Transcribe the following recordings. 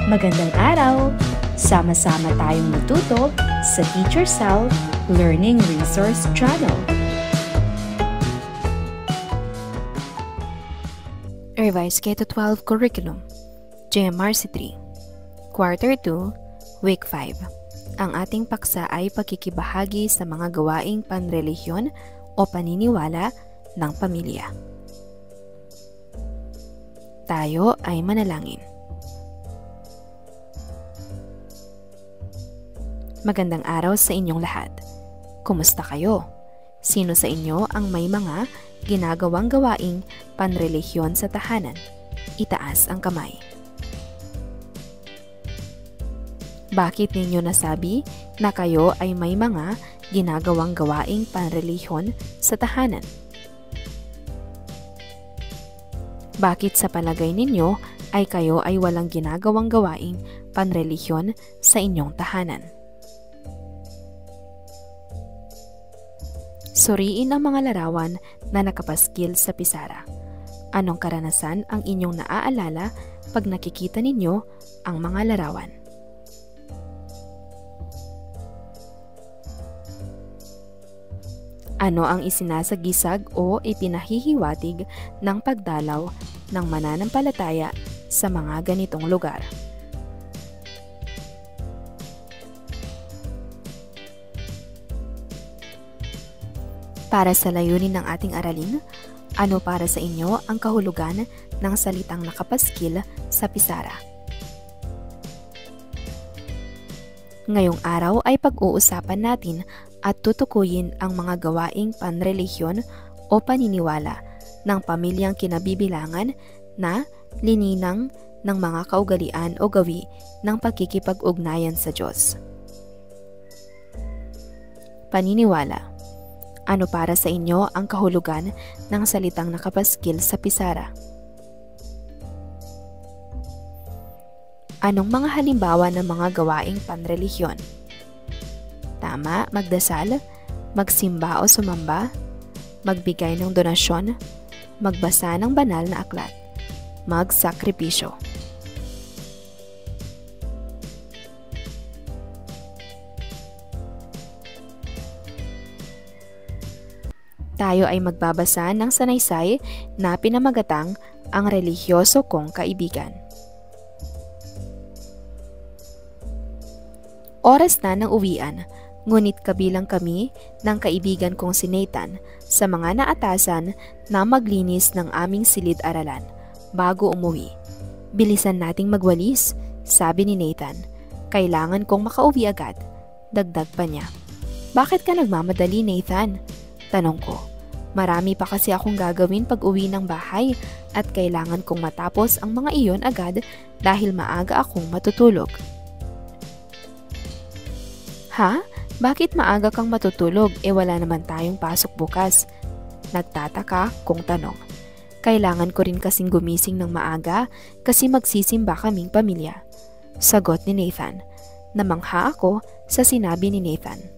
Magandang araw! Sama-sama tayong matuto sa Teacher Sal Learning Resource Channel. Revised K-12 Curriculum, JMRC 3, Quarter 2, Week 5. Ang ating paksa ay pagkikibahagi sa mga gawaing panrelihiyon o paniniwala ng pamilya. Tayo ay manalangin. Magandang araw sa inyong lahat. Kumusta kayo? Sino sa inyo ang may mga ginagawang gawaing panrelihiyon sa tahanan? Itaas ang kamay. Bakit ninyo nasabi na kayo ay may mga ginagawang gawaing panrelihiyon sa tahanan? Bakit sa palagay ninyo ay kayo ay walang ginagawang gawaing panrelihiyon sa inyong tahanan? Suriin ang mga larawan na nakapaskil sa pisara. Anong karanasan ang inyong naaalala pag nakikita ninyo ang mga larawan? Ano ang isinasagisag o ipinahihiwatig ng pagdalaw ng mananampalataya sa mga ganitong lugar? Para sa layunin ng ating aralin, ano para sa inyo ang kahulugan ng salitang nakapaskil sa pisara? Ngayong araw ay pag-uusapan natin at tutukuyin ang mga gawaing panrelihiyon o paniniwala ng pamilyang kinabibilangan na lininang ng mga kaugalian o gawi ng pagkikipag-ugnayan sa Diyos. Paniniwala. Ano para sa inyo ang kahulugan ng salitang nakapaskil sa pisara? Anong mga halimbawa ng mga gawaing panrelihiyon? Tama, magdasal, magsimba o sumamba, magbigay ng donasyon, magbasa ng banal na aklat, magsakripisyo. Tayo ay magbabasa ng sanaysay na pinamagatang Ang Relihiyoso Kong Kaibigan. Oras na ng uwian, ngunit kabilang kami ng kaibigan kong si Nathan sa mga naatasan na maglinis ng aming silid-aralan bago umuwi. Bilisan nating magwalis, sabi ni Nathan. Kailangan kong makauwi agad. Dagdag pa niya. Bakit ka nagmamadali, Nathan? Tanong ko. Marami pa kasi akong gagawin pag uwi ng bahay at kailangan kong matapos ang mga iyon agad dahil maaga akong matutulog. Ha? Bakit maaga kang matutulog wala naman tayong pasok bukas? Nagtataka kong tanong. Kailangan ko rin kasing gumising ng maaga kasi magsisimba kaming pamilya. Sagot ni Nathan. Namangha ako sa sinabi ni Nathan.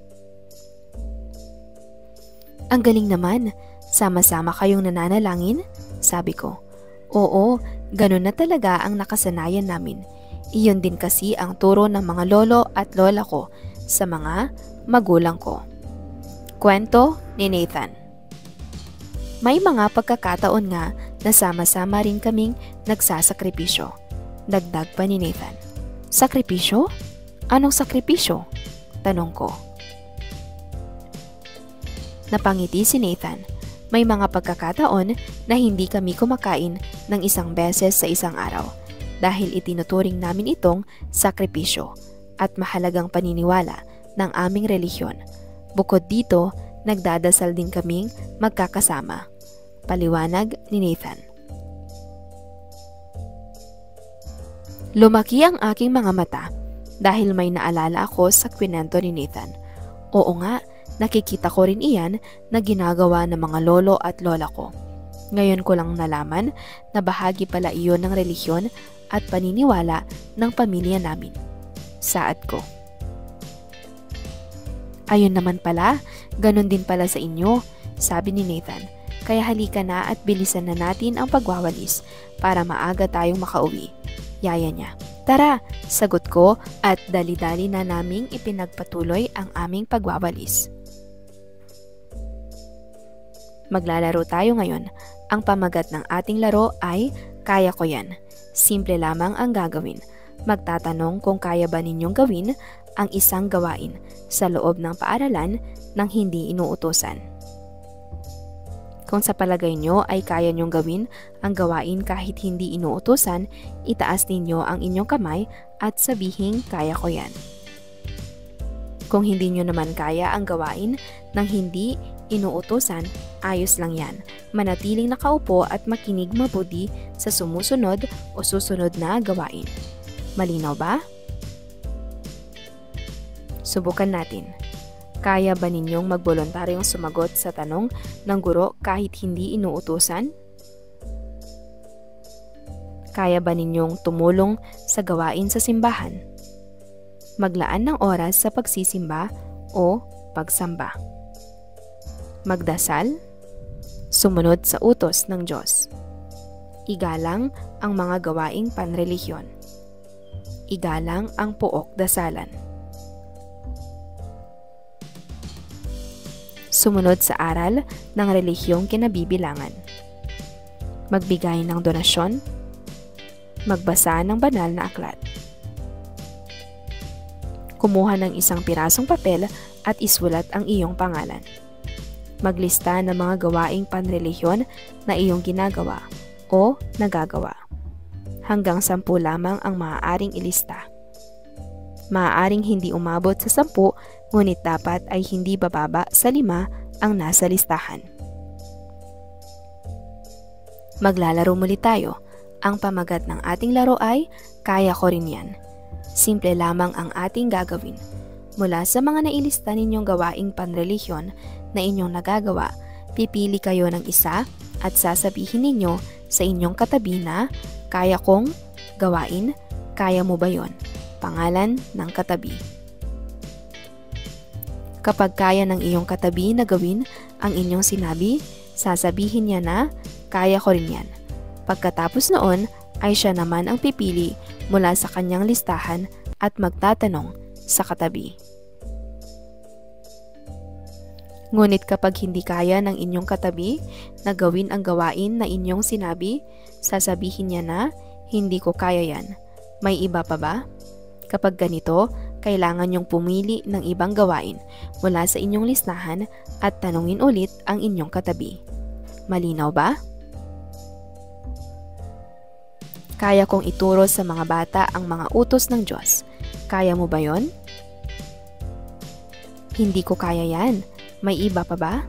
Ang galing naman, sama-sama kayong nananalangin? Sabi ko. Oo, ganun na talaga ang nakasanayan namin. Iyon din kasi ang turo ng mga lolo at lola ko sa mga magulang ko. Kwento ni Nathan. May mga pagkakataon nga na sama-sama rin kaming nagsasakripisyo. Dagdag pa ni Nathan. Sakripisyo? Anong sakripisyo? Tanong ko. Napangiti si Nathan. May mga pagkakataon na hindi kami kumakain ng isang beses sa isang araw dahil itinuturing namin itong sakripisyo at mahalagang paniniwala ng aming relihiyon. Bukod dito, nagdadasal din kaming magkakasama. Paliwanag ni Nathan. Lumaki ang aking mga mata dahil may naalala ako sa kwento ni Nathan. Oo nga, nakikita ko rin iyan na ginagawa ng mga lolo at lola ko. Ngayon ko lang nalaman na bahagi pala iyon ng relihiyon at paniniwala ng pamilya namin. Saad ko. Ayun naman pala, ganun din pala sa inyo, sabi ni Nathan. Kaya halika na at bilisan na natin ang pagwawalis para maaga tayong makauwi. Yaya niya. Tara, sagot ko at dali-dali na naming ipinagpatuloy ang aming pagwawalis. Maglalaro tayo ngayon. Ang pamagat ng ating laro ay Kaya Ko Yan. Simple lamang ang gagawin. Magtatanong kung kaya ba ninyong gawin ang isang gawain sa loob ng paaralan nang hindi inuutosan. Kung sa palagay nyo ay kaya nyong gawin ang gawain kahit hindi inuutosan, itaas ninyo ang inyong kamay at sabihin, kaya ko yan. Kung hindi nyo naman kaya ang gawain nang hindi inuutosan, ayos lang yan. Manatiling nakaupo at makinig mabuti sa sumusunod o susunod na gawain. Malinaw ba? Subukan natin. Kaya ba ninyong magboluntaryong sumagot sa tanong ng guro kahit hindi inuutosan? Kaya ba ninyong tumulong sa gawain sa simbahan? Maglaan ng oras sa pagsisimba o pagsamba. Magdasal? Sumunod sa utos ng Diyos. Igalang ang mga gawaing panrelihiyon. Igalang ang pook dasalan. Sumunod sa aral ng relihiyong kinabibilangan. Magbigay ng donasyon. Magbasa ng banal na aklat. Kumuha ng isang pirasong papel at isulat ang iyong pangalan. Maglista ng mga gawaing panrelihiyon na iyong ginagawa o nagagawa. Hanggang 10 lamang ang maaaring ilista. Maaaring hindi umabot sa 10, ngunit dapat ay hindi bababa sa 5 ang nasa listahan. Maglalaro muli tayo. Ang pamagat ng ating laro ay Kaya Ko Rin Yan. Simple lamang ang ating gagawin. Mula sa mga nailista ninyong gawaing panrelihiyon na inyong nagagawa, pipili kayo ng isa at sasabihin ninyo sa inyong katabi na, kaya kong gawain, kaya mo ba yon? Pangalan ng katabi. Kapag kaya ng iyong katabi na gawin ang inyong sinabi, sasabihin niya na, kaya ko rin yan. Pagkatapos noon, ay siya naman ang pipili mula sa kanyang listahan at magtatanong sa katabi. Ngunit kapag hindi kaya ng inyong katabi na gawin ang gawain na inyong sinabi, sasabihin niya na, hindi ko kaya yan. May iba pa ba? Kapag ganito, kailangan niyong pumili ng ibang gawain mula sa inyong listahan at tanungin ulit ang inyong katabi. Malinaw ba? Kaya kong ituro sa mga bata ang mga utos ng Diyos. Kaya mo ba yon? Hindi ko kaya yan. May iba pa ba?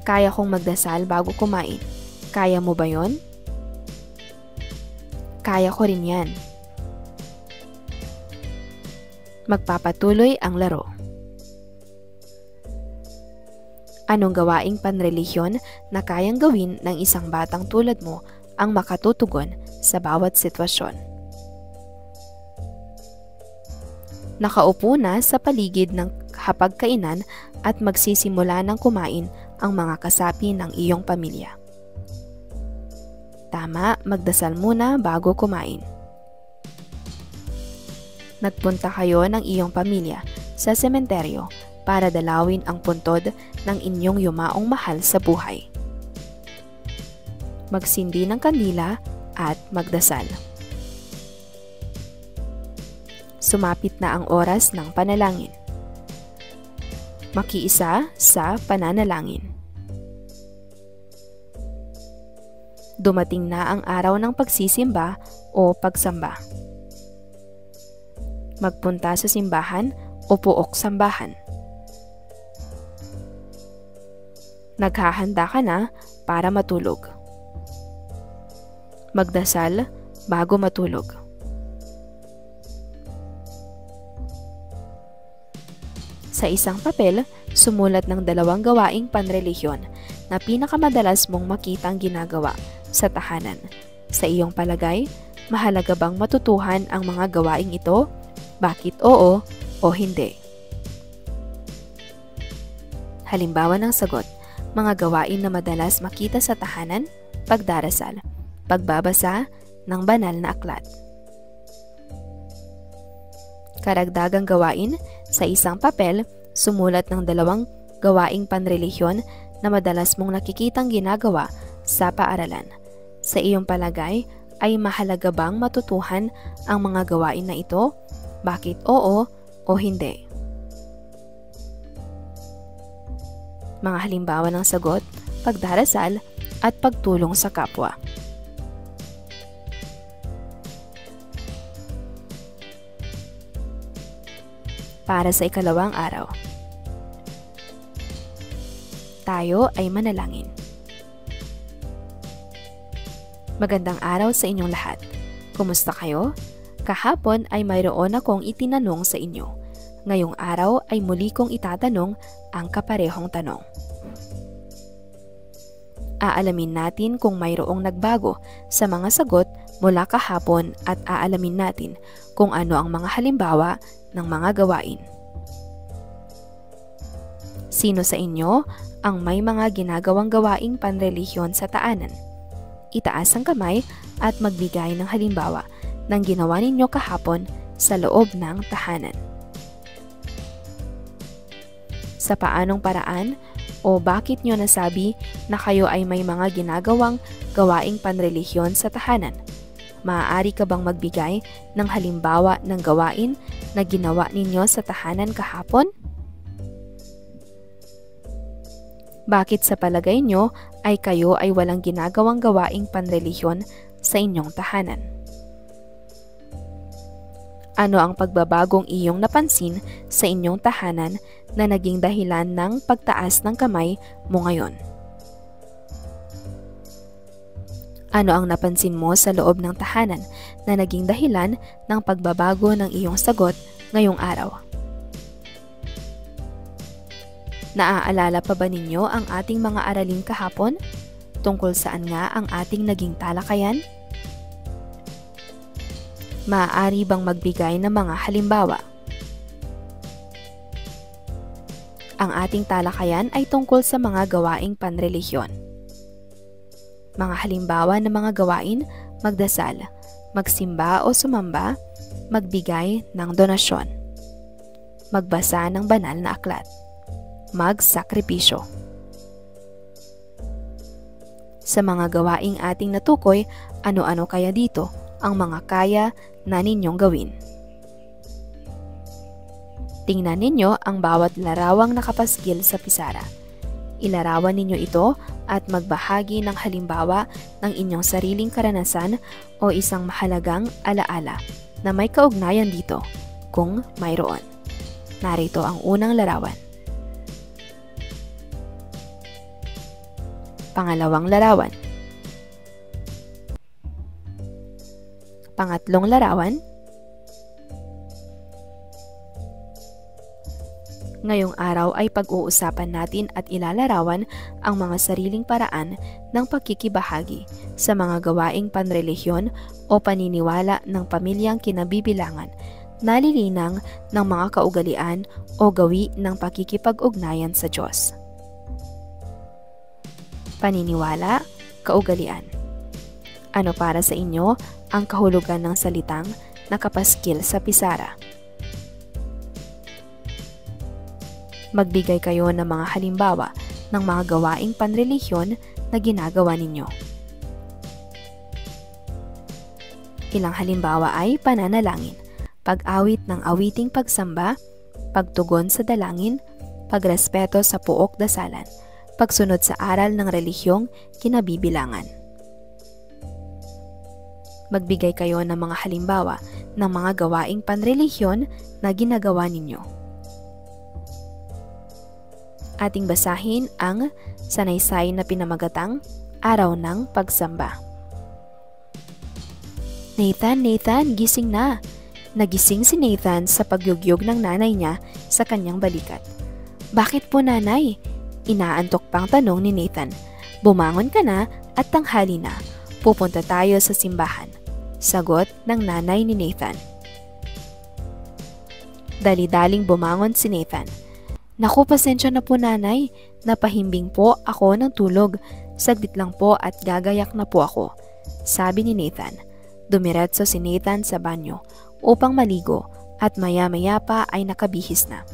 Kaya kong magdasal bago kumain. Kaya mo ba yon? Kaya ko rin yan. Magpapatuloy ang laro. Anong gawaing panrelihiyon na kayang gawin ng isang batang tulad mo ang makatutugon sa bawat sitwasyon? Nakaupo na sa paligid ng hapagkainan at magsisimula ng kumain ang mga kasapi ng iyong pamilya. Tama, magdasal muna bago kumain. Nagpunta kayo ng iyong pamilya sa sementeryo para dalawin ang puntod ng inyong yumaong mahal sa buhay. Magsindi ng kandila at magdasal. Sumapit na ang oras ng panalangin. Makiisa sa pananalangin. Dumating na ang araw ng pagsisimba o pagsamba. Magpunta sa simbahan o pook sambahan. Naghahanda ka na para matulog. Magdasal bago matulog. Sa isang papel, sumulat ng 2 gawaing panrelihiyon na pinakamadalas mong makitang ginagawa sa tahanan. Sa iyong palagay, mahalaga bang matutuhan ang mga gawaing ito? Bakit oo o hindi? Halimbawa ng sagot, mga gawain na madalas makita sa tahanan, pagdarasal, pagbabasa, ng banal na aklat. Karagdagang gawain, sa isang papel, sumulat ng 2 gawaing panrelihiyon na madalas mong nakikitang ginagawa sa paaralan. Sa iyong palagay, ay mahalaga bang matutuhan ang mga gawain na ito? Bakit oo o hindi? Mga halimbawa ng sagot, pagdarasal at pagtulong sa kapwa. Para sa ikalawang araw, tayo ay manalangin. Magandang araw sa inyong lahat. Kumusta kayo? Kahapon ay mayroon akong itinanong sa inyo. Ngayong araw ay muli kong itatanong ang kaparehong tanong. Aalamin natin kung mayroong nagbago sa mga sagot mula kahapon at aalamin natin kung ano ang mga halimbawa ng mga gawain. Sino sa inyo ang may mga ginagawang gawaing panrelihiyon sa taanan? Itaas ang kamay at magbigay ng halimbawa ng ginawa ninyo kahapon sa loob ng tahanan. Sa paanong paraan o bakit nyo nasabi na kayo ay may mga ginagawang gawaing panrelihiyon sa tahanan? Maaari ka bang magbigay ng halimbawa ng gawain na ginawa ninyo sa tahanan kahapon? Bakit sa palagay nyo ay kayo ay walang ginagawang gawaing panrelihiyon sa inyong tahanan? Ano ang pagbabagong iyong napansin sa inyong tahanan na naging dahilan ng pagtaas ng kamay mo ngayon? Ano ang napansin mo sa loob ng tahanan na naging dahilan ng pagbabago ng iyong sagot ngayong araw? Naaalala pa ba ninyo ang ating mga aralin kahapon? Tungkol saan nga ang ating naging talakayan? Maaari bang magbigay ng mga halimbawa? Ang ating talakayan ay tungkol sa mga gawaing panrelihiyon. Mga halimbawa ng mga gawain, magdasal, magsimba o sumamba, magbigay ng donasyon, magbasa ng banal na aklat, magsakripisyo. Sa mga gawaing ating natukoy, ano-ano kaya dito ang mga kaya na ninyong gawin? Tingnan ninyo ang bawat larawang nakapaskil sa pisara. Ilarawan ninyo ito at magbahagi ng halimbawa ng inyong sariling karanasan o isang mahalagang alaala na may kaugnayan dito kung mayroon. Narito ang unang larawan. Pangalawang larawan. Pangatlong larawan. Ngayong araw ay pag-uusapan natin at ilalarawan ang mga sariling paraan ng pagkikibahagi sa mga gawaing panrelihiyon o paniniwala ng pamilyang kinabibilangan, nalilinang ng mga kaugalian o gawi ng pakikipag-ugnayan sa Diyos. Paniniwala, kaugalian. Ano para sa inyo ang kahulugan ng salitang nakapaskil sa pisara? Magbigay kayo ng mga halimbawa ng mga gawaing panrelihiyon na ginagawa ninyo. Ilang halimbawa ay pananalangin, pag-awit ng awiting pagsamba, pagtugon sa dalangin, pagrespeto sa puok dasalan, pagsunod sa aral ng relihiyong kinabibilangan. Magbigay kayo ng mga halimbawa ng mga gawaing panrelihiyon na ginagawa ninyo. Ating basahin ang sanaysay na pinamagatang Araw ng Pagsamba. Nathan, Nathan, gising na! Nagising si Nathan sa pagyugyog ng nanay niya sa kanyang balikat. Bakit po nanay? Inaantok pang tanong ni Nathan. Bumangon ka na at tanghali na. Pupunta tayo sa simbahan. Sagot ng nanay ni Nathan. Dali-daling bumangon si Nathan. Naku, pasensya na po nanay. Napahimbing po ako ng tulog. Saglit lang po at gagayak na po ako. Sabi ni Nathan. Dumiretso si Nathan sa banyo upang maligo at maya-maya pa ay nakabihis na.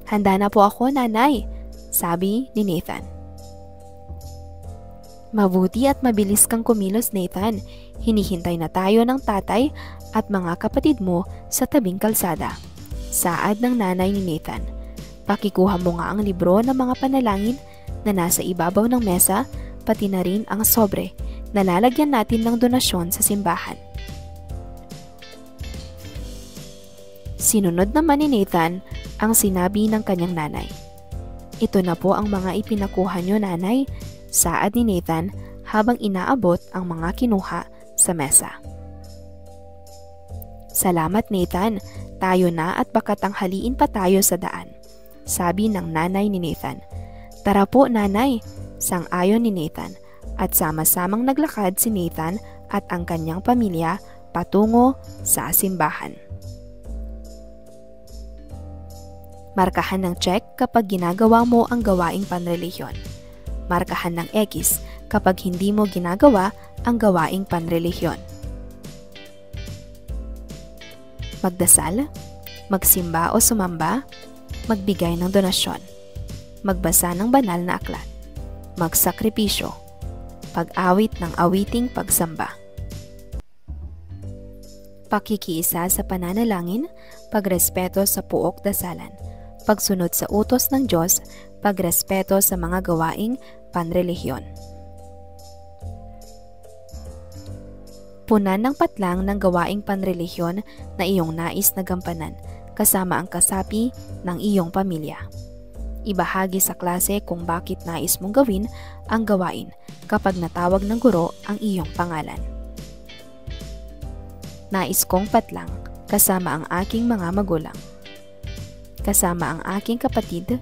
"Handa na po ako, nanay," sabi ni Nathan. "Mabuti at mabilis kang kumilos, Nathan. Hinihintay na tayo ng tatay at mga kapatid mo sa tabing kalsada," saad ng nanay ni Nathan. "Pakikuha mo nga ang libro ng mga panalangin na nasa ibabaw ng mesa, pati na rin ang sobre na lalagyan natin ng donasyon sa simbahan." Sinunod naman ni Nathan ang sinabi ng kanyang nanay. "Ito na po ang mga ipinakuha nyo, nanay," saad ni Nathan habang inaabot ang mga kinuha sa mesa. "Salamat, Nathan. Tayo na at baka tanghaliin pa tayo sa daan," sabi ng nanay ni Nathan. "Tara po, nanay," sang-ayon ni Nathan, at sama-samang naglakad si Nathan at ang kanyang pamilya patungo sa simbahan. Markahan ng check kapag ginagawa mo ang gawaing panrelihiyon. Markahan ng X kapag hindi mo ginagawa ang gawaing panrelihiyon. Magdasal, magsimba o sumamba, magbigay ng donasyon, magbasa ng banal na aklat, magsakripisyo, pag-awit ng awiting pagsamba. Pakikiisa sa pananalangin, pagrespeto sa puok dasalan, pagsunod sa utos ng Diyos, pagrespeto sa mga gawaing panrelihiyon. Punan ng patlang ng gawaing panrelihiyon na iyong nais na gampanan kasama ang kasapi ng iyong pamilya. Ibahagi sa klase kung bakit nais mong gawin ang gawain kapag natawag ng guro ang iyong pangalan. Nais kong patlang kasama ang aking mga magulang, kasama ang aking kapatid,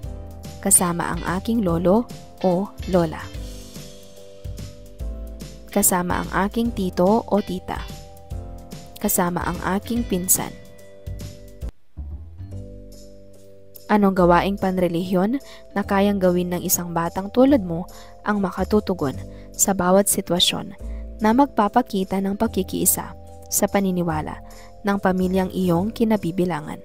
kasama ang aking lolo o lola, kasama ang aking tito o tita, kasama ang aking pinsan. Anong gawaing panrelihiyon na kayang gawin ng isang batang tulad mo ang makatutugon sa bawat sitwasyon na magpapakita ng pakikiisa sa paniniwala ng pamilyang iyong kinabibilangan?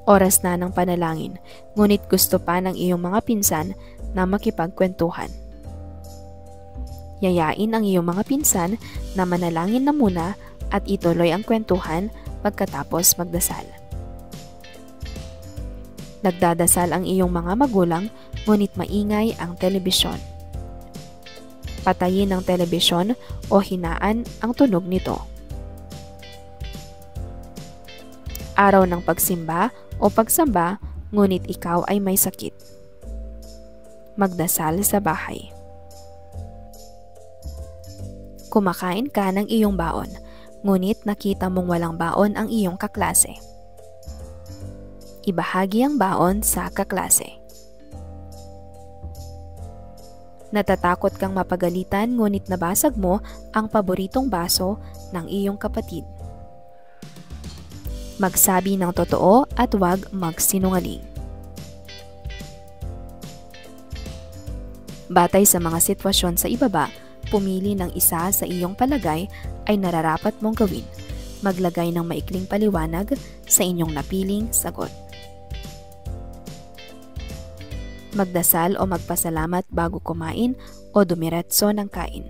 Oras na ng panalangin, ngunit gusto pa ng iyong mga pinsan na makipagkwentuhan. Yayain ang iyong mga pinsan na manalangin na muna at ituloy ang kwentuhan pagkatapos magdasal. Nagdadasal ang iyong mga magulang, ngunit maingay ang telebisyon. Patayin ang telebisyon o hinaan ang tunog nito. Araw ng pagsimba o pagsamba, ngunit ikaw ay may sakit. Magdasal sa bahay. Kumakain ka ng iyong baon, ngunit nakita mong walang baon ang iyong kaklase. Ibahagi ang baon sa kaklase. Natatakot kang mapagalitan, ngunit nabasag mo ang paboritong baso ng iyong kapatid. Magsabi ng totoo at huwag magsinungaling. Batay sa mga sitwasyon sa ibaba, pumili ng isa sa iyong palagay ay nararapat mong gawin. Maglagay ng maikling paliwanag sa inyong napiling sagot. Magdasal o magpasalamat bago kumain o dumiretso ng kain.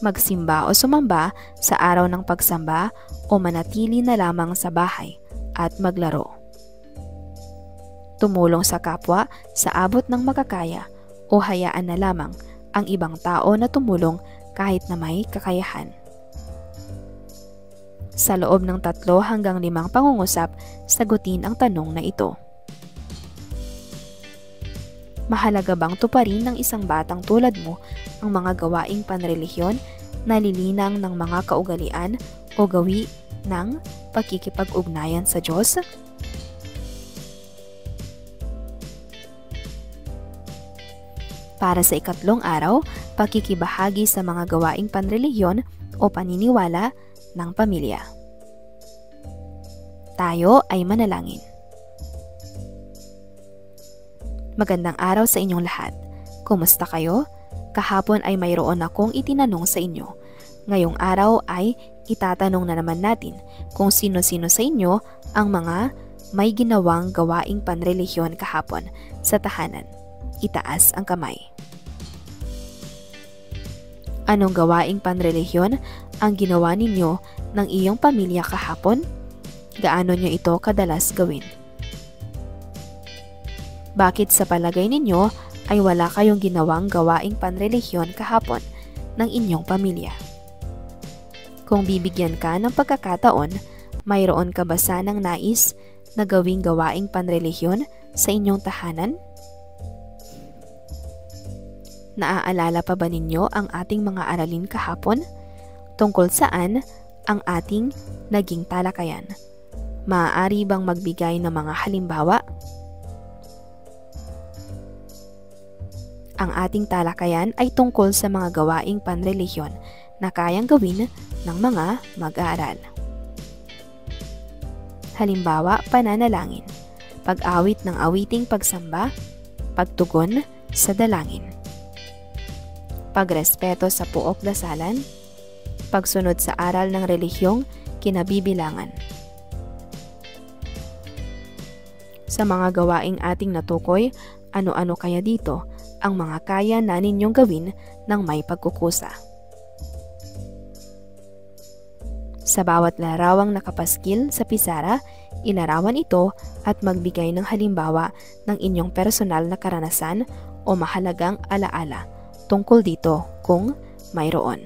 Magsimba o sumamba sa araw ng pagsamba o manatili na lamang sa bahay at maglaro. Tumulong sa kapwa sa abot ng makakaya o hayaan na lamang ang ibang tao na tumulong kahit na may kakayahan. Sa loob ng 3 hanggang 5 pangungusap, sagutin ang tanong na ito. Mahalaga bang tuparin ng isang batang tulad mo ang mga gawaing panrelihiyon na lilinang ng mga kaugalian o gawi ng pakikipag-ugnayan sa Diyos? Para sa 4 araw, pakikibahagi sa mga gawaing panrelihiyon o paniniwala ng pamilya. Tayo ay manalangin. Magandang araw sa inyong lahat. Kumusta kayo? Kahapon ay mayroon akong itinanong sa inyo. Ngayong araw ay itatanong na naman natin kung sino-sino sa inyo ang mga may ginawang gawaing panrelihiyon kahapon sa tahanan. Itaas ang kamay. Anong gawaing panrelihiyon ang ginawa ninyo ng iyong pamilya kahapon? Gaano nyo ito kadalas gawin? Bakit sa palagay ninyo ay wala kayong ginawang gawaing panrelihiyon kahapon ng inyong pamilya? Kung bibigyan ka ng pagkakataon, mayroon ka ba sanang nais na gawing gawaing panrelihiyon sa inyong tahanan? Naaalala pa ba ninyo ang ating mga aralin kahapon? Tungkol saan ang ating naging talakayan? Maaari bang magbigay ng mga halimbawa? Ang ating talakayan ay tungkol sa mga gawaing panrelihiyon na kayang gawin ng mga mag-aaral. Halimbawa, pananalangin, pag-awit ng awiting pagsamba, pagtugon sa dalangin, pagrespeto sa puok dasalan, pagsunod sa aral ng relihiyong kinabibilangan. Sa mga gawaing ating natukoy, ano-ano kaya dito ang mga kaya na ninyong gawin ng may pagkukusa? Sa bawat larawang nakapaskil sa pisara, ilarawan ito at magbigay ng halimbawa ng inyong personal na karanasan o mahalagang alaala tungkol dito kung mayroon.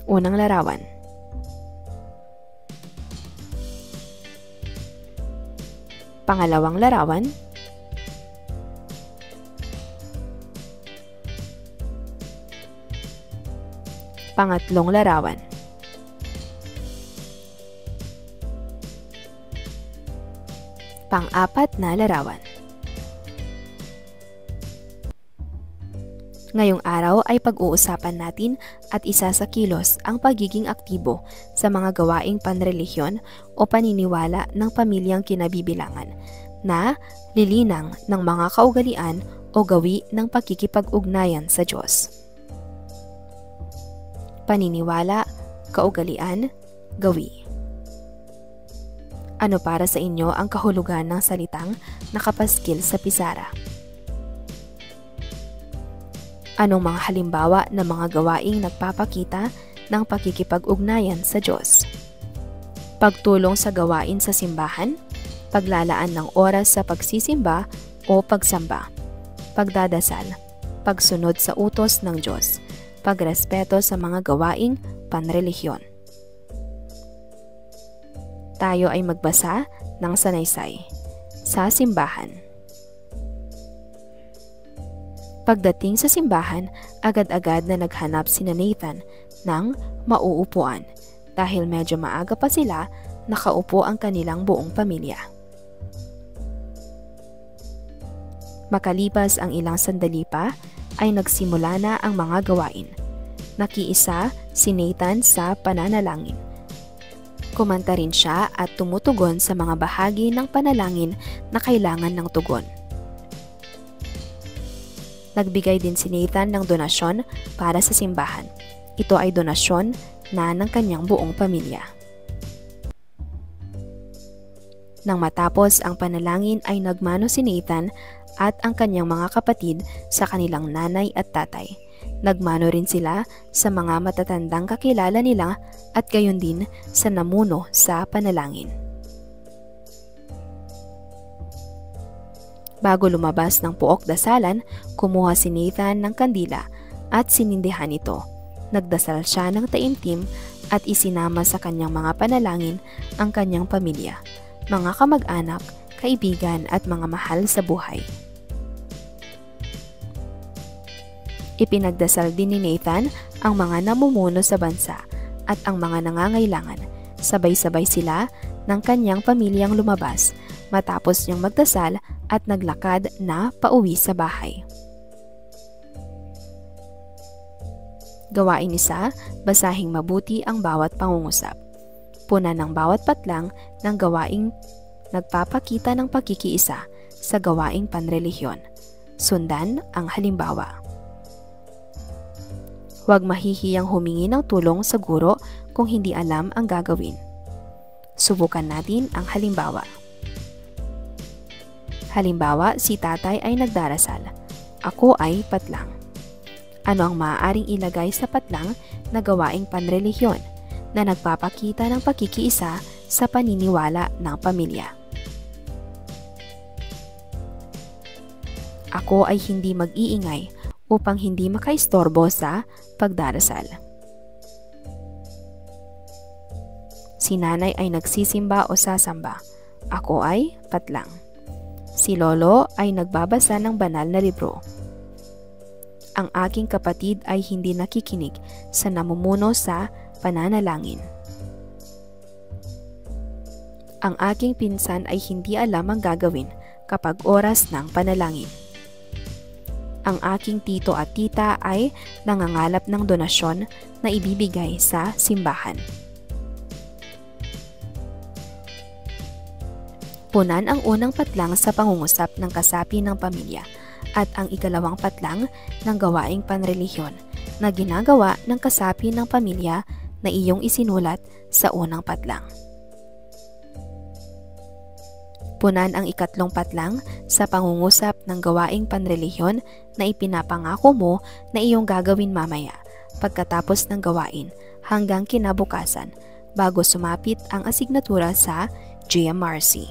Unang larawan. Pangalawang larawan. Pangatlong larawan. Pang-apat na larawan. Ngayong araw ay pag-uusapan natin at isa sa kilos ang pagiging aktibo sa mga gawaing panrelihiyon o paniniwala ng pamilyang kinabibilangan na lilinang ng mga kaugalian o gawi ng pakikipag-ugnayan sa Diyos. Paniniwala, kaugalian, gawi. Ano para sa inyo ang kahulugan ng salitang nakapaskil sa pisara? Anong mga halimbawa ng mga gawaing nagpapakita ng pakikipag-ugnayan sa Diyos? Pagtulong sa gawain sa simbahan, paglalaan ng oras sa pagsisimba o pagsamba, pagdadasal, pagsunod sa utos ng Diyos, pagrespeto sa mga gawaing panrelihiyon. Tayo ay magbasa ng sanaysay sa simbahan. Pagdating sa simbahan, agad-agad na naghanap sina Nathan ng mauupuan dahil medyo maaga pa sila nakaupo ang kanilang buong pamilya. Makalipas ang ilang sandali pa, ay nagsimula na ang mga gawain. Nakiisa si Nathan sa pananalangin. Kumanta rin siya at tumutugon sa mga bahagi ng panalangin na kailangan ng tugon. Nagbigay din si Nathan ng donasyon para sa simbahan. Ito ay donasyon na ng kanyang buong pamilya. Nang matapos ang panalangin ay nagmano si Nathan at ang kanyang mga kapatid sa kanilang nanay at tatay. Nagmano rin sila sa mga matatandang kakilala nila at gayon din sa namuno sa panalangin. Bago lumabas ng puok dasalan, kumuha si Nathan ng kandila at sinindihan ito. Nagdasal siya ng taimtim at isinama sa kanyang mga panalangin ang kanyang pamilya, mga kamag-anak, kaibigan at mga mahal sa buhay. Ipinagdasal din ni Nathan ang mga namumuno sa bansa at ang mga nangangailangan. Sabay-sabay sila ng kanyang pamilyang lumabas matapos niyang magdasal at naglakad na pauwi sa bahay. Gawain isa, basahing mabuti ang bawat pangungusap. Puna ng bawat patlang ng gawaing nagpapakita ng pagkikiisa sa gawaing panrelihiyon. Sundan ang halimbawa. Huwag mahihiyang humingi ng tulong sa guro kung hindi alam ang gagawin. Subukan natin ang halimbawa. Halimbawa, si tatay ay nagdarasal. Ako ay patlang. Ano ang maaaring ilagay sa patlang na gawaing panrelihiyon na nagpapakita ng pakikiisa sa paniniwala ng pamilya? Ako ay hindi mag-iingay upang hindi makaistorbo sa pagdarasal. Si nanay ay nagsisimba o sasamba. Ako ay patlang. Si lolo ay nagbabasa ng banal na libro. Ang aking kapatid ay hindi nakikinig sa namumuno sa pananalangin. Ang aking pinsan ay hindi alam ang gagawin kapag oras ng panalangin. Ang aking tito at tita ay nangangalap ng donasyon na ibibigay sa simbahan. Punan ang unang patlang sa pangungusap ng kasapi ng pamilya at ang ikalawang patlang ng gawaing panrelihiyon na ginagawa ng kasapi ng pamilya na iyong isinulat sa unang patlang. Punan ang ikatlong patlang sa pangungusap ng gawaing panrelihiyon na ipinapangako mo na iyong gagawin mamaya pagkatapos ng gawain hanggang kinabukasan bago sumapit ang asignatura sa GMRC.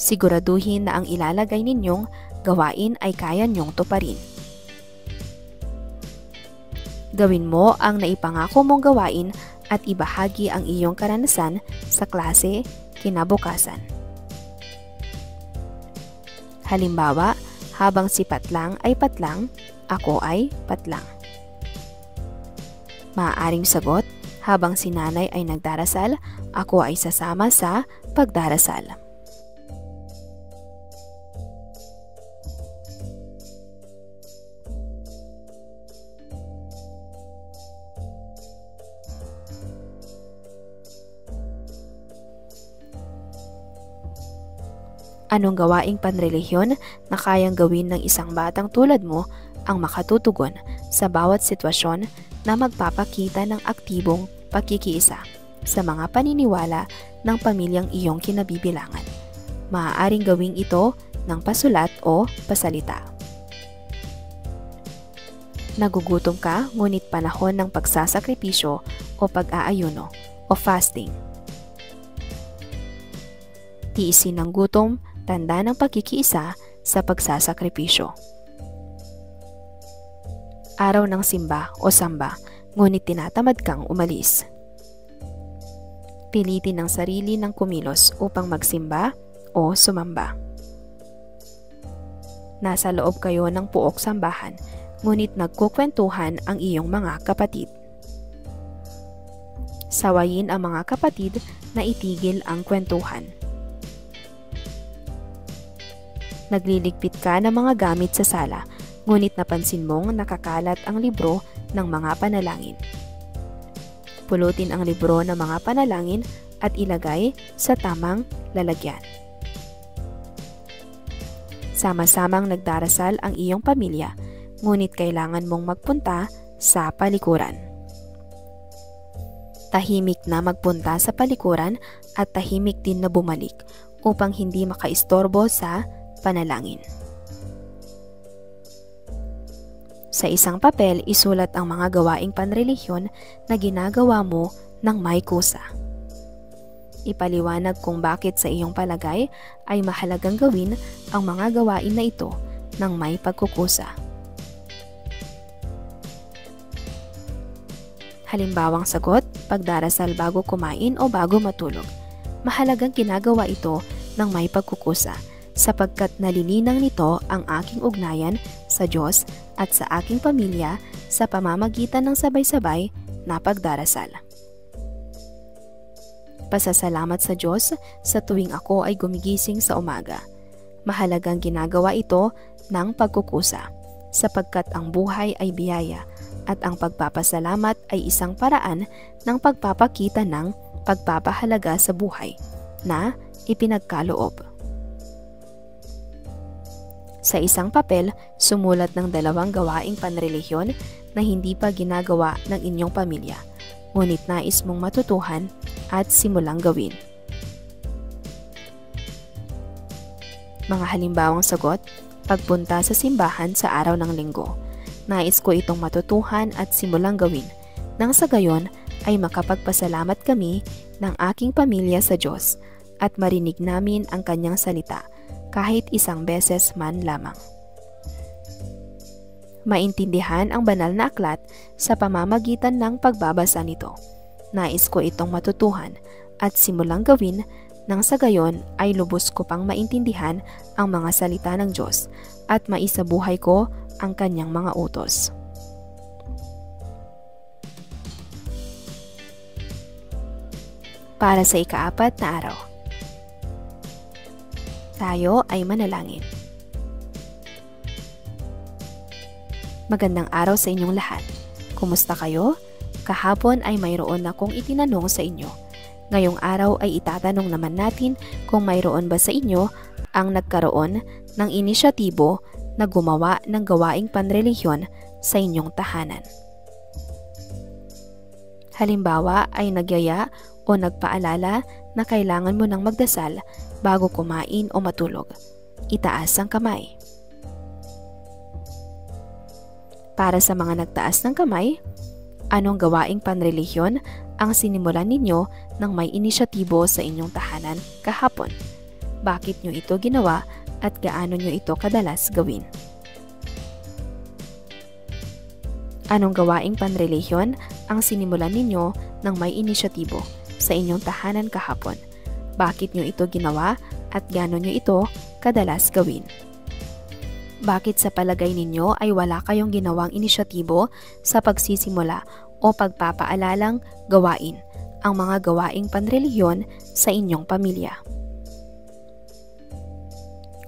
Siguraduhin na ang ilalagay ninyong gawain ay kaya niyong tuparin. Gawin mo ang naipangako mong gawain at ibahagi ang iyong karanasan sa klase kinabukasan. Halimbawa, habang si patlang ay patlang, ako ay patlang. Maaaring sagot, habang si nanay ay nagdarasal, ako ay sasama sa pagdarasal. Anong gawaing panrelihiyon na kayang gawin ng isang batang tulad mo ang makatutugon sa bawat sitwasyon na magpapakita ng aktibong pakikiisa sa mga paniniwala ng pamilyang iyong kinabibilangan? Maaaring gawing ito ng pasulat o pasalita. Nagugutom ka ngunit panahon ng pagsasakripisyo o pag-aayuno o fasting. Tiisin ng gutom, tanda ng pagkikiisa sa pagsasakripisyo. Araw ng simba o samba, ngunit tinatamad kang umalis. Pilitin ang sarili ng kumilos upang magsimba o sumamba. Nasa loob kayo ng puok sambahan, ngunit nagkukwentuhan ang iyong mga kapatid. Sawayin ang mga kapatid na itigil ang kwentuhan. Nagliligpit ka ng mga gamit sa sala, ngunit napansin mong nakakalat ang libro ng mga panalangin. Pulutin ang libro ng mga panalangin at ilagay sa tamang lalagyan. Sama-samang nagdarasal ang iyong pamilya, ngunit kailangan mong magpunta sa palikuran. Tahimik na magpunta sa palikuran at tahimik din na bumalik upang hindi makaistorbo sa panalangin. Sa isang papel, isulat ang mga gawaing panrelihiyon na ginagawa mo ng may kusa. Ipaliwanag kung bakit sa iyong palagay ay mahalagang gawin ang mga gawain na ito ng may pagkukusa. Halimbawang sagot, pagdarasal bago kumain o bago matulog. Mahalagang ginagawa ito ng may pagkukusa sapagkat nalilinang nito ang aking ugnayan sa Diyos at sa aking pamilya sa pamamagitan ng sabay-sabay na pagdarasal. Pasasalamat sa Diyos sa tuwing ako ay gumigising sa umaga. Mahalagang ginagawa ito ng pagkukusa sapagkat ang buhay ay biyaya at ang pagpapasalamat ay isang paraan ng pagpapakita ng pagpapahalaga sa buhay na ipinagkaloob. Sa isang papel, sumulat ng 2 gawaing panrelihiyon na hindi pa ginagawa ng inyong pamilya, ngunit nais mong matutuhan at simulang gawin. Mga halimbawang sagot, pagpunta sa simbahan sa araw ng linggo. Nais ko itong matutuhan at simulang gawin, nang sa gayon ay makapagpasalamat kami ng aking pamilya sa Diyos at marinig namin ang kanyang salita kahit isang beses man lamang. Maintindihan ang banal na aklat sa pamamagitan ng pagbabasa nito. Nais ko itong matutuhan at simulang gawin, nang sa gayon ay lubos ko pang maintindihan ang mga salita ng Diyos at maisabuhay ko ang kanyang mga utos. Para sa ika-4 na araw, tayo ay manalangin. Magandang araw sa inyong lahat. Kumusta kayo? Kahapon ay mayroon akong itinanong sa inyo. Ngayong araw ay itatanong naman natin kung mayroon ba sa inyo ang nagkaroon ng inisyatibo na gumawa ng gawaing panrelihiyon sa inyong tahanan. Halimbawa ay nagyaya o nagpaalala na kailangan mo ng magdasal bago kumain o matulog. Itaas ang kamay. Para sa mga nagtaas ng kamay, anong gawaing panrelihiyon ang sinimulan ninyo nang may inisyatibo sa inyong tahanan kahapon? Bakit nyo ito ginawa at gaano nyo ito kadalas gawin? Anong gawaing panrelihiyon ang sinimulan ninyo nang may inisyatibo sa inyong tahanan kahapon? Bakit nyo ito ginawa at gaano nyo ito kadalas gawin? Bakit sa palagay ninyo ay wala kayong ginawang inisyatibo sa pagsisimula o pagpapaalalang gawain ang mga gawaing panrelihiyon sa inyong pamilya?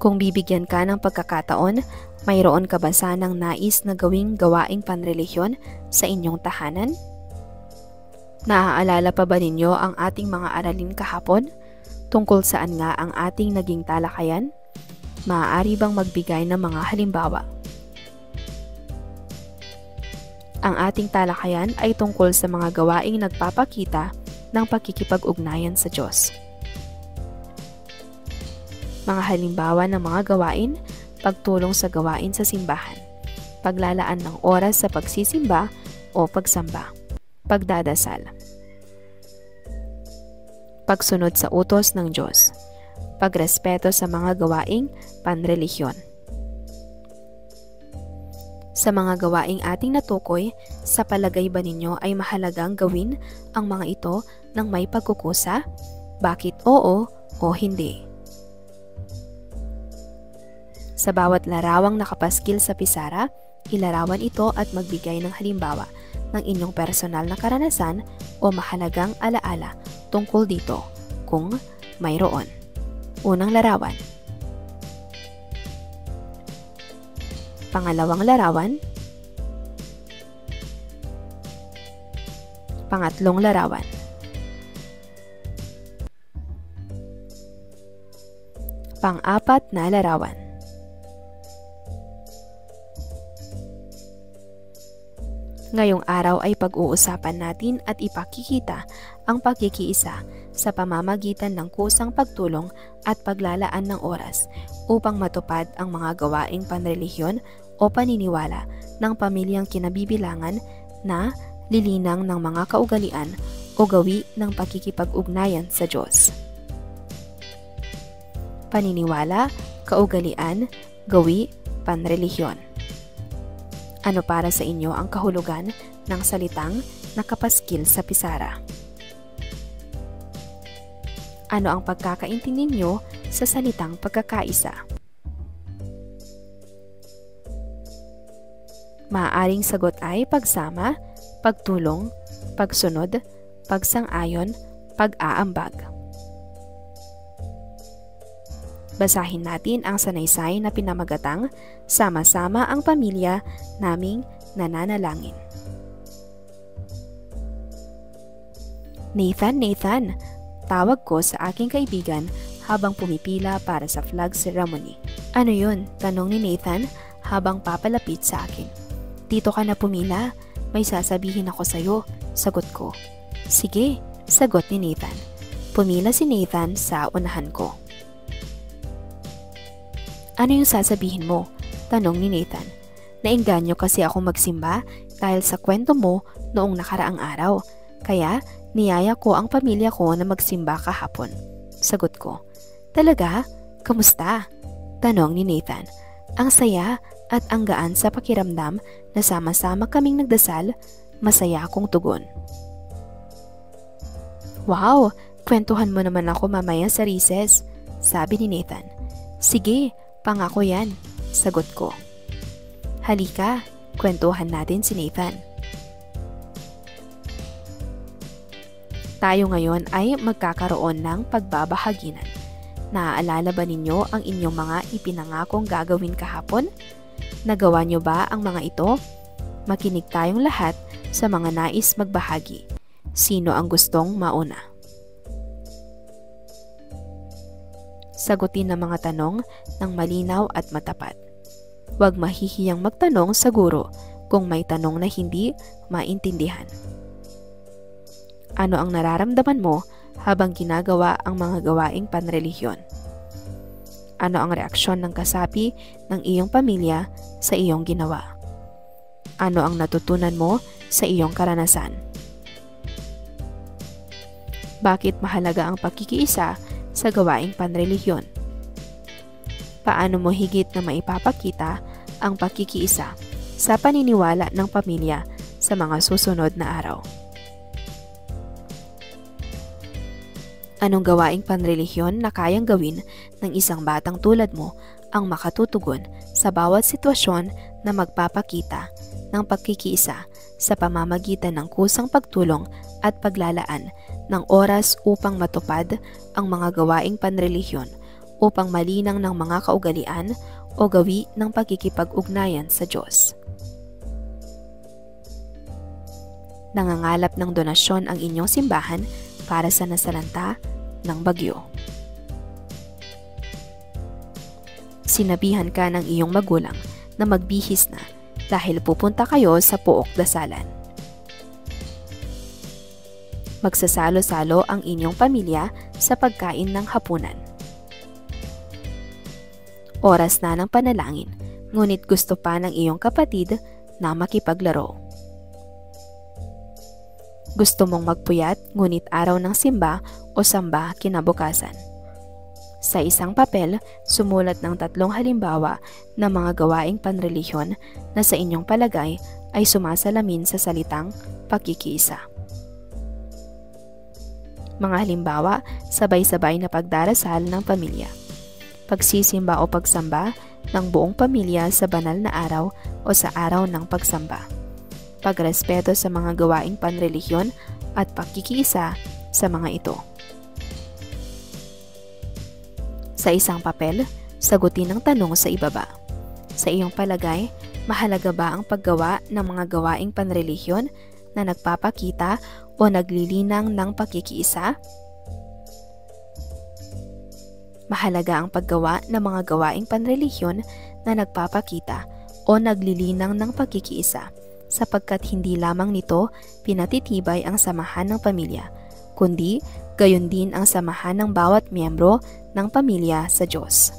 Kung bibigyan ka ng pagkakataon, mayroon ka ba sanang nais na gawing gawaing panrelihiyon sa inyong tahanan? Naaalala pa ba ninyo ang ating mga aralin kahapon? Tungkol saan nga ang ating naging talakayan? Maaari bang magbigay ng mga halimbawa? Ang ating talakayan ay tungkol sa mga gawaing nagpapakita ng pakikipag-ugnayan sa Diyos. Mga halimbawa ng mga gawain: pagtulong sa gawain sa simbahan, paglalaan ng oras sa pagsisimba o pagsamba, pagdadasal, pagsunod sa utos ng Diyos, pagrespeto sa mga gawaing panrelihiyon. Sa mga gawaing ating natukoy, sa palagay ba ninyo ay mahalagang gawin ang mga ito ng may pagkukusa? Bakit oo o hindi? Sa bawat larawang nakapaskil sa pisara, ilarawan ito at magbigay ng halimbawa ng inyong personal na karanasan o mahalagang alaala tungkol dito kung mayroon. Unang larawan. Pangalawang larawan. Pangatlong larawan. Pang-apat na larawan. Ngayong araw ay pag-uusapan natin at ipakikita ang pagkikiisa sa pamamagitan ng kusang pagtulong at paglalaan ng oras upang matupad ang mga gawaing panrelihiyon o paniniwala ng pamilyang kinabibilangan na lilinang ng mga kaugalian o gawi ng pakikipag-ugnayan sa Diyos. Paniniwala, kaugalian, gawi, panrelihiyon. Ano para sa inyo ang kahulugan ng salitang nakapaskil sa pisara? Ano ang pagkakaintindi ninyo sa salitang pagkakaisa? Maaaring sagot ay pagsama, pagtulong, pagsunod, pagsang-ayon, pag-aambag. Basahin natin ang sanaysay na pinamagatang Sama-sama ang Pamilya Naming Nananalangin. Nathan, tawag ko sa aking kaibigan habang pumipila para sa flag ceremony. Ano yun? Tanong ni Nathan habang papalapit sa akin. Dito ka na pumila, may sasabihin ako sa'yo, sagot ko. Sige, sagot ni Nathan. Pumila si Nathan sa unahan ko. Ano yung sasabihin mo? Tanong ni Nathan. Naengganyo kasi ako magsimba dahil sa kwento mo noong nakaraang araw. Kaya niyaya ko ang pamilya ko na magsimba kahapon. Sagot ko. Talaga? Kamusta? Tanong ni Nathan. Ang saya at ang gaan sa pakiramdam na sama-sama kaming nagdasal, masaya akong tugon. Wow! Kwentuhan mo naman ako mamaya sa recess, sabi ni Nathan. Sige, pangako yan, sagot ko. Halika, kwentuhan natin si Nathan. Tayo ngayon ay magkakaroon ng pagbabahaginan. Naaalala ba ninyo ang inyong mga ipinangakong gagawin kahapon? Nagawa nyo ba ang mga ito? Makinig tayong lahat sa mga nais magbahagi. Sino ang gustong mauna? Sagutin ang mga tanong ng malinaw at matapat. Huwag mahihiyang magtanong sa guro kung may tanong na hindi maintindihan. Ano ang nararamdaman mo habang ginagawa ang mga gawaing panrelihiyon? Ano ang reaksyon ng kasapi ng iyong pamilya sa iyong ginawa? Ano ang natutunan mo sa iyong karanasan? Bakit mahalaga ang pakikiisa sa gawaing panrelihiyon? Paano mo higit na maipapakita ang pakikiisa sa paniniwala ng pamilya sa mga susunod na araw? Anong gawaing panrelihiyon na kayang gawin ng isang batang tulad mo ang makatutugon sa bawat sitwasyon na magpapakita ng pagkikiisa sa pamamagitan ng kusang pagtulong at paglalaan ng oras upang matupad ang mga gawaing panrelihiyon upang malinang ng mga kaugalian o gawi ng pagkikipag-ugnayan sa Diyos. Nangangalap ng donasyon ang inyong simbahan para sa nasalanta ng bagyo. Sinabihan ka ng iyong magulang na magbihis na dahil pupunta kayo sa pook dasalan. Magsasalo-salo ang inyong pamilya sa pagkain ng hapunan. Oras na ng panalangin, ngunit gusto pa ng iyong kapatid na makipaglaro. Gusto mong magpuyat, ngunit araw ng simba o samba kinabukasan. Sa isang papel, sumulat ng 3 halimbawa ng mga gawaing panrelihiyon na sa inyong palagay ay sumasalamin sa salitang pakikiisa. Mga halimbawa, sabay-sabay na pagdarasal ng pamilya. Pagsisimba o pagsamba ng buong pamilya sa banal na araw o sa araw ng pagsamba. Pagrespeto sa mga gawaing panrelihiyon at pakikiisa sa mga ito. Sa isang papel, sagutin ang tanong sa ibaba. Sa iyong palagay, mahalaga ba ang paggawa ng mga gawaing panrelihiyon na nagpapakita o naglilinang ng pakikiisa? Mahalaga ang paggawa ng mga gawaing panrelihiyon na nagpapakita o naglilinang ng pakikiisa sapagkat hindi lamang nito pinatitibay ang samahan ng pamilya, kundi gayon din ang samahan ng bawat miyembro ng pamilya sa Diyos.